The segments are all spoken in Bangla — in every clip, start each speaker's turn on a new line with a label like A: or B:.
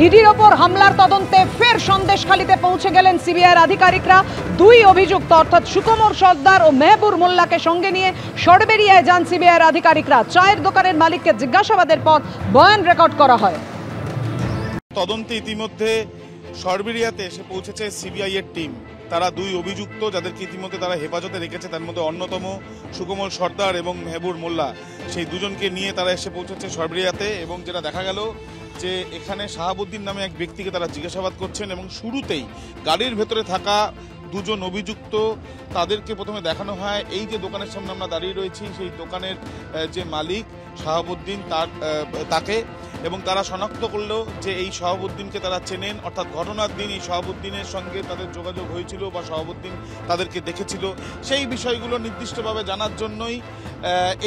A: ইডির ওপর হামলার তদন্তে ফের সন্দেশখালীতে পৌঁছে গেলেন সিবিআইয়ের আধিকারিকরা। দুই অভিযুক্ত অর্থাৎ সুকুমার সর্দার ও মেহবুর মোল্লাকে সঙ্গে নিয়ে সরবেরিয়ায় যান সিবিআইয়ের আধিকারিকরা। চায়ের দোকানের মালিককে জিজ্ঞাসাবাদের পর বয়ান রেকর্ড করা হয়।
B: তদন্তে ইতিমধ্যে সরবেরিয়াতে এসে পৌঁছেছে সিবিআই এর টিম। তারা দুই অভিযুক্ত যাদেরকে ইতিমধ্যে তারা হেফাজতে রেখেছে, তার মধ্যে অন্যতম সুকুমার সর্দার এবং মেহবুর মোল্লা, সেই দুজনকে নিয়ে তারা এসে পৌঁছেছে সরবেরিয়াতে। এবং যেটা দেখা গেল যে এখানে শাহাবুদ্দিন নামে এক ব্যক্তিকে তারা জিজ্ঞাসাবাদ করছেন এবং শুরুতেই গাড়ির ভেতরে থাকা দুজন অভিযুক্ত তাদেরকে প্রথমে দেখানো হয় এই যে দোকানের সামনে আমরা দাঁড়িয়ে রয়েছি সেই দোকানের যে মালিক শাহাবুদ্দিন তাকে, এবং তারা শনাক্ত করলো যে এই শাহাবুদ্দিনকে তারা চেনেন, অর্থাৎ ঘটনার দিন এই শাহাবুদ্দিনের সঙ্গে তাদের যোগাযোগ হয়েছিল বা শাহাবুদ্দিন তাদেরকে দেখেছিল। সেই বিষয়গুলো নির্দিষ্টভাবে জানার জন্যই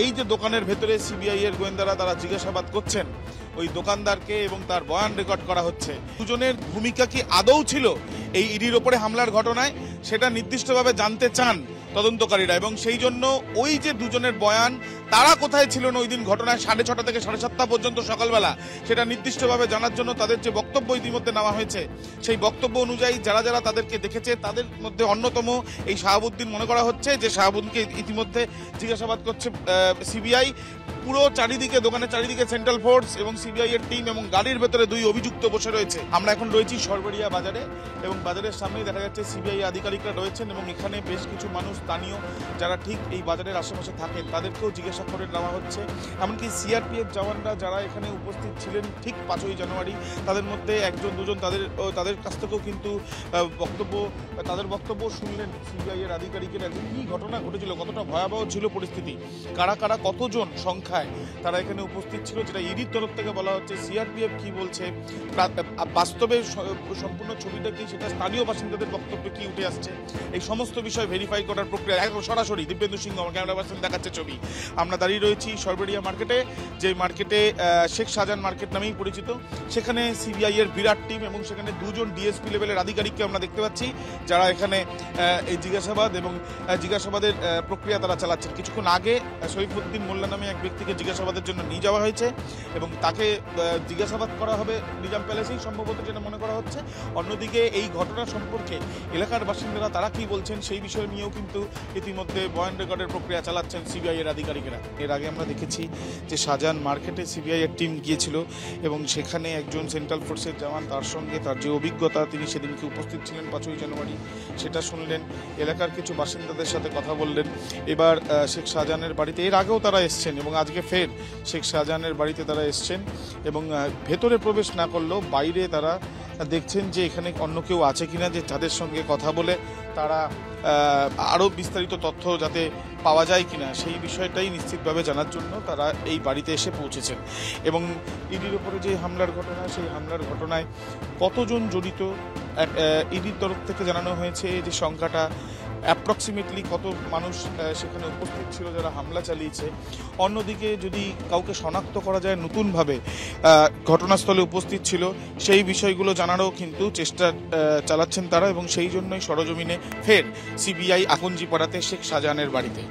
B: এই যে দোকানের ভেতরে সিবিআই এর গোয়েন্দারা তারা জিজ্ঞাসাবাদ করছেন ওই দোকানদারকে এবং তার বয়ান রেকর্ড করা হচ্ছে। দুজনের ভূমিকা কি আদৌ ছিল এই ইডির ওপরে হামলার ঘটনায় সেটা নির্দিষ্টভাবে জানতে চান তদন্তকারীরা, এবং সেই জন্য ওই যে দুজনের বয়ান তারা কোথায় ছিলেন ওই দিন ঘটনায় 6:30 থেকে 7:30 পর্যন্ত সকালবেলা সেটা নির্দিষ্টভাবে জানার জন্য তাদের যে বক্তব্য ইতিমধ্যে নেওয়া হয়েছে সেই বক্তব্য অনুযায়ী যারা যারা তাদেরকে দেখেছে তাদের মধ্যে অন্যতম এই শাহাবুদ্দিন মনে করা হচ্ছে যে শাহাবুদ্দিনকে ইতিমধ্যে জিজ্ঞাসাবাদ করছে সিবিআই। পুরো চারিদিকে দোকানের চারিদিকে সেন্ট্রাল ফোর্স এবং সিবিআই এর টিম এবং গাড়ির ভেতরে দুই অভিযুক্ত বসে রয়েছে। আমরা এখন রয়েছি সরবেরিয়া বাজারে এবং বাজারের সামনেই দেখা যাচ্ছে সিবিআই আধিকারিকরা রয়েছেন এবং এখানে বেশ কিছু মানুষ স্থানীয় যারা ঠিক এই বাজারের আশেপাশে থাকেন তাদেরকেও জিজ্ঞাসা করে নেওয়া হচ্ছে। এমনকি সিআরপিএফ জওয়ানরা যারা এখানে উপস্থিত ছিলেন ঠিক 5ই জানুয়ারি তাদের মধ্যে একজন দুজন তাদের কাছ থেকেও কিন্তু তাদের বক্তব্য শুনলেন সিবিআই এর আধিকারিকেরা। কি ঘটনা ঘটেছিল, কতটা ভয়াবহ ছিল পরিস্থিতি, কারা কারা কতজন সংখ্যায় তারা এখানে উপস্থিত ছিল, যেটা ইডির তরফ থেকে বলা হচ্ছে। সিআরপিএফ কি বলছে, বাস্তবে সম্পূর্ণ ছবিটা কি, সেটা স্থানীয় বাসিন্দাদের বক্তব্য কি উঠে আসছে, এই সমস্ত বিষয় ভেরিফাই করার প্রক্রিয়া একদম সরাসরি দিব্যেন্দু সিংহ আমার ক্যামেরা পার্সন দেখাচ্ছে ছবি। আমরা দাঁড়িয়ে রয়েছি সরবেরিয়া মার্কেটে, যে মার্কেটে শেখ শাহজাহান মার্কেট নামেই পরিচিত। সেখানে সিবিআই এর বিরাট টিম এবং সেখানে দুজন ডিএসপি লেভেলের আধিকারিককে আমরা দেখতে পাচ্ছি যারা এখানে এই জিজ্ঞাসাবাদের প্রক্রিয়া তারা চালাচ্ছেন। কিছুক্ষণ আগে সৈফুদ্দিন মোল্লা নামে এক ব্যক্তিকে জিজ্ঞাসাবাদের জন্য নিয়ে যাওয়া হয়েছে এবং তাকে জিজ্ঞাসাবাদ করা হবে নিজাম প্যালেসেই সম্ভবত, যেটা মনে করা হচ্ছে। অন্যদিকে এই ঘটনা সম্পর্কে এলাকার বাসিন্দারা তারা কি বলছেন সেই বিষয় নিয়েও কিন্তু ইতিমধ্যে বয়ান রেকর্ডের প্রক্রিয়া চালাচ্ছেন সিবিআই এর আধিকারিকেরা। এর আগে আমরা দেখেছি যে শাহজাহান মার্কেটে সিবিআই এর টিম গিয়েছিল এবং সেখানে একজন সেন্ট্রাল ফোর্সের জওয়ান তার সঙ্গে তার যে অভিজ্ঞতা তিনি সেদিনকে উপস্থিত ছিলেন 5ই জানুয়ারি সেটা শুনলেন, এলাকার কিছু বাসিন্দাদের সাথে কথা বললেন। এবার শেখ শাহজাহানের বাড়িতে এর আগেও তারা এসছেন এবং আজকে ফের শেখ শাহজাহানের বাড়িতে তারা এসছেন এবং ভেতরে প্রবেশ না করলেও বাইরে তারা দেখছেন যে এখানে অন্য কেউ আছে কিনা, যে যাদের সঙ্গে কথা বলে তারা আরও বিস্তারিত তথ্য যাতে পাওয়া যায় কিনা সেই বিষয়টাই নিশ্চিতভাবে জানার জন্য তারা এই বাড়িতে এসে পৌঁছেছেন। এবং ইডির ওপরে যে হামলার ঘটনা, সেই হামলার ঘটনায় কতজন জড়িত ইডির তরফ থেকে জানানো হয়েছে যে সংখ্যাটা অ্যাপ্রক্সিমেটলি কত মানুষ সেখানে উপস্থিত ছিল যারা হামলা চালিয়েছে। অন্যদিকে যদি কাউকে শনাক্ত করা যায় নতুনভাবে ঘটনাস্থলে উপস্থিত ছিল সেই বিষয়গুলো জানারও কিন্তু চেষ্টা চালাচ্ছেন তারা, এবং সেই জন্যই সরজমিনে ফের সিবিআই আকঞ্জিপাড়াতে শেখ শাহজাহানের বাড়িতে।